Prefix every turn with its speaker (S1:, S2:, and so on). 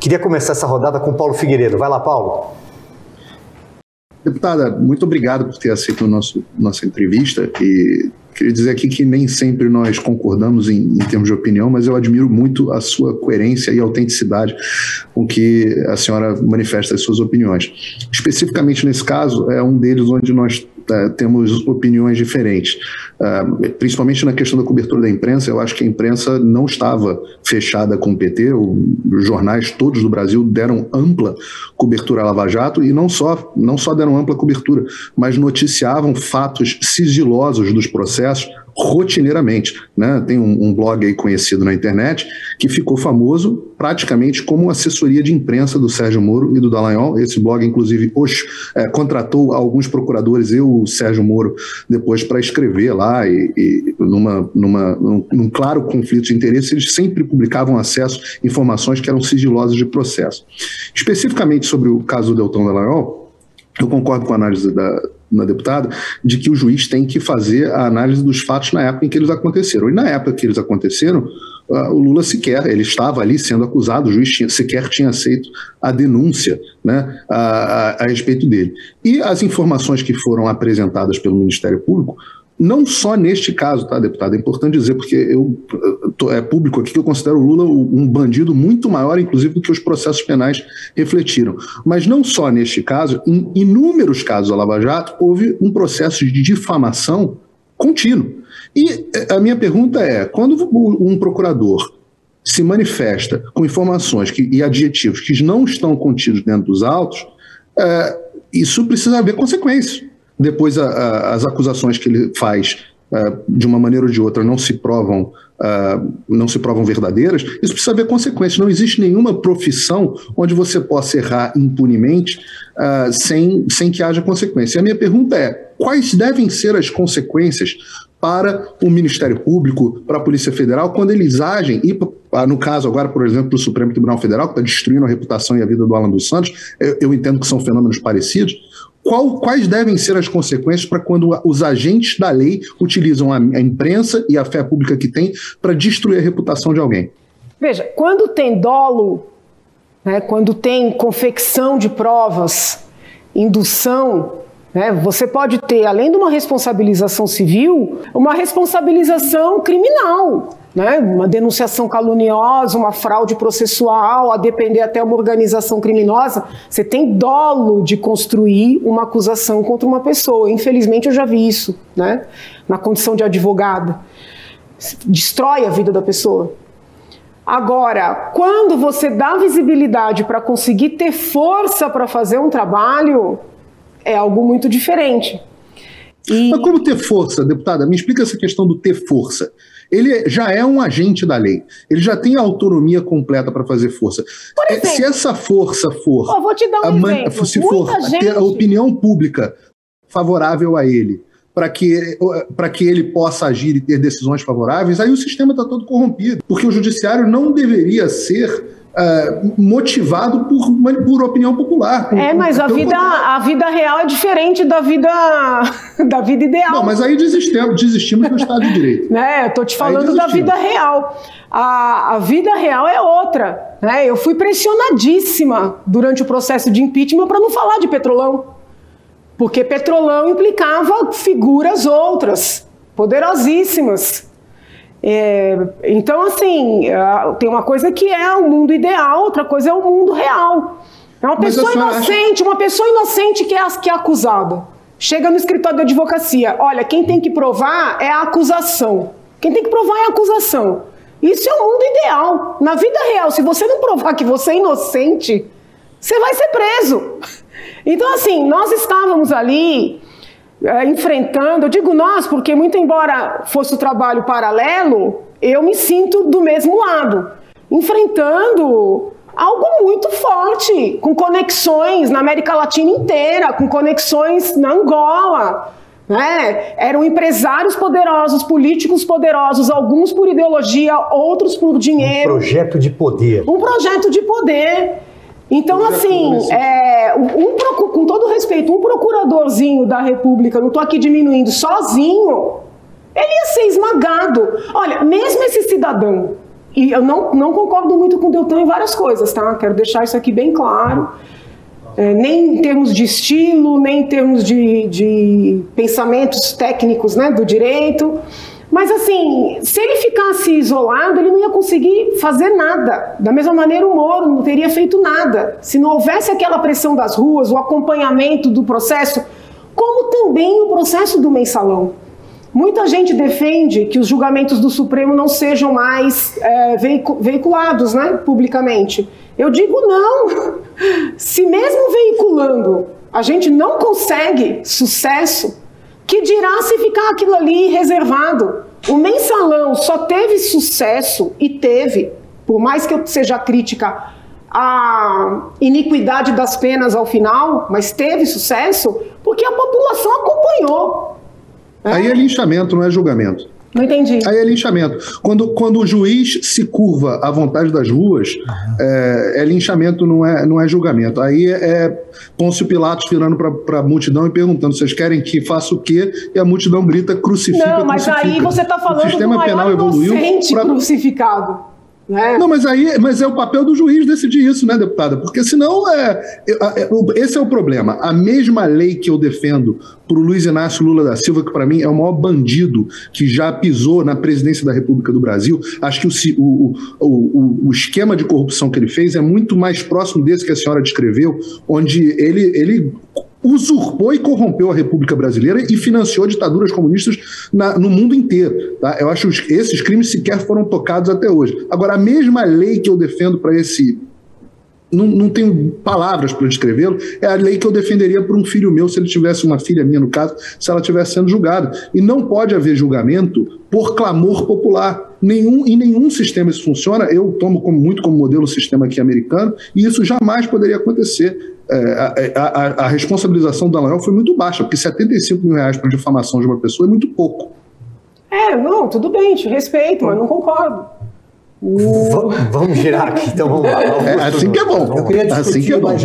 S1: Queria começar essa rodada com o Paulo Figueiredo. Vai lá, Paulo.
S2: Deputada, muito obrigado por ter aceito nossa entrevista, e queria dizer aqui que nem sempre nós concordamos em termos de opinião, mas eu admiro muito a sua coerência e autenticidade com que a senhora manifesta as suas opiniões. Especificamente nesse caso, é um deles onde nós temos opiniões diferentes, principalmente na questão da cobertura da imprensa. Eu acho que a imprensa não estava fechada com o PT, os jornais todos do Brasil deram ampla cobertura à Lava Jato, e não só deram ampla cobertura, mas noticiavam fatos sigilosos dos processos rotineiramente, né? Tem um blog aí conhecido na internet que ficou famoso praticamente como assessoria de imprensa do Sérgio Moro e do Dallagnol. Esse blog, inclusive, contratou alguns procuradores, o Sérgio Moro, depois para escrever lá, e num claro conflito de interesse, eles sempre publicavam informações que eram sigilosas de processo. Especificamente sobre o caso do Deltan Dallagnol, eu concordo com a análise da deputada de que o juiz tem que fazer a análise dos fatos na época em que eles aconteceram. E na época que eles aconteceram, o Lula ele estava ali sendo acusado, o juiz sequer tinha aceito a denúncia, né, a respeito dele. E as informações que foram apresentadas pelo Ministério Público, não só neste caso, tá, deputada? É importante dizer, porque é público aqui que eu considero o Lula um bandido muito maior, inclusive, do que os processos penais refletiram. Mas não só neste caso, em inúmeros casos da Lava Jato, houve um processo de difamação contínuo. E a minha pergunta é, quando um procurador se manifesta com informações e adjetivos que não estão contidos dentro dos autos, isso precisa haver consequências. Depois as acusações que ele faz, de uma maneira ou de outra, não se provam verdadeiras. Isso precisa haver consequências. Não existe nenhuma profissão onde você possa errar impunemente sem que haja consequência. E a minha pergunta é, quais devem ser as consequências para o Ministério Público, para a Polícia Federal, quando eles agem, e no caso agora, por exemplo, do Supremo Tribunal Federal, que está destruindo a reputação e a vida do Alan dos Santos, eu entendo que são fenômenos parecidos. Quais devem ser as consequências para quando os agentes da lei utilizam a imprensa e a fé pública que tem para destruir a reputação de alguém?
S3: Veja, quando tem dolo, né, quando tem confecção de provas, indução, né, você pode ter, além de uma responsabilização civil, uma responsabilização criminal, né, uma denunciação caluniosa, uma fraude processual, a depender até uma organização criminosa. Você tem dolo de construir uma acusação contra uma pessoa. Infelizmente eu já vi isso, né, na condição de advogada. Destrói a vida da pessoa. Agora, quando você dá visibilidade para conseguir ter força para fazer um trabalho, é algo muito diferente.
S2: Mas como ter força, deputada? Me explica essa questão do ter força. Ele já é um agente da lei. Ele já tem a autonomia completa para fazer força. Por exemplo, se essa força for...
S3: vou te dar um exemplo.
S2: Se for ter a opinião pública favorável a ele, para que ele possa agir e ter decisões favoráveis, aí o sistema está todo corrompido. Porque o judiciário não deveria ser motivado por opinião popular.
S3: Mas a vida real é diferente da vida ideal.
S2: Não, mas aí desistimos do Estado de Direito.
S3: Eu estou te falando da vida real. A vida real é outra. Né? Eu fui pressionadíssima durante o processo de impeachment para não falar de Petrolão. Porque Petrolão implicava figuras outras, poderosíssimas. Então, assim, tem uma coisa que é o mundo ideal, outra coisa é o mundo real. É uma pessoa inocente que é acusada. Chega no escritório de advocacia, olha, quem tem que provar é a acusação. Quem tem que provar é a acusação. Isso é o mundo ideal. Na vida real, se você não provar que você é inocente, você vai ser preso. Então, assim, nós estávamos ali enfrentando, eu digo nós, porque muito embora fosse o trabalho paralelo, eu me sinto do mesmo lado, enfrentando algo muito forte, com conexões na América Latina inteira, com conexões na Angola, né? Eram empresários poderosos, políticos poderosos, alguns por ideologia, outros por dinheiro.
S1: Um projeto de poder.
S3: Um projeto de poder. Então, assim, com todo respeito, um procuradorzinho da República, não estou aqui diminuindo, sozinho, ele ia ser esmagado. Olha, mesmo esse cidadão E eu não concordo muito com o Deltan em várias coisas, tá? Quero deixar isso aqui bem claro. Nem em termos de estilo, nem em termos de pensamentos técnicos, né, do direito. Mas, assim, se ele ficasse isolado, ele não ia conseguir fazer nada. Da mesma maneira, o Moro não teria feito nada. Se não houvesse aquela pressão das ruas, o acompanhamento do processo, como também o processo do mensalão. Muita gente defende que os julgamentos do Supremo não sejam mais veiculados, né, publicamente. Eu digo não. Se mesmo veiculando a gente não consegue sucesso, que dirá se ficar aquilo ali reservado? O mensalão só teve sucesso, e teve, por mais que eu seja crítica à iniquidade das penas ao final, mas teve sucesso porque a população acompanhou.
S2: Aí é linchamento, não é julgamento.
S3: Não entendi.
S2: Aí é linchamento. Quando o juiz se curva à vontade das ruas, é linchamento, não é julgamento. Aí é Pôncio Pilatos virando para a multidão e perguntando: vocês querem que faça o quê? E a multidão grita: crucifica,
S3: não, mas
S2: crucifica.
S3: Aí você está falando do maior inocente crucificado.
S2: Não, mas é o papel do juiz decidir isso, né, deputada? Porque senão esse é o problema. A mesma lei que eu defendo para o Luiz Inácio Lula da Silva, que para mim é o maior bandido que já pisou na presidência da República do Brasil, acho que o esquema de corrupção que ele fez é muito mais próximo desse que a senhora descreveu, onde ele usurpou e corrompeu a República Brasileira e financiou ditaduras comunistas no mundo inteiro. Tá? Eu acho que esses crimes sequer foram tocados até hoje. Agora, a mesma lei que eu defendo para esse... Não tenho palavras para descrevê-lo, é a lei que eu defenderia para um filho meu, se ele tivesse uma filha minha, no caso, se ela estivesse sendo julgada. E não pode haver julgamento por clamor popular. Em nenhum sistema isso funciona. Eu tomo muito como modelo o sistema aqui americano, e isso jamais poderia acontecer. A responsabilização do Dallagnol foi muito baixa, porque R$75 mil para difamação de uma pessoa é muito pouco.
S3: Não, tudo bem, te respeito, mas não concordo.
S1: Vamos girar aqui, então vamos lá.
S2: Assim que é bom.
S4: Eu queria discutir,
S2: assim que é bom.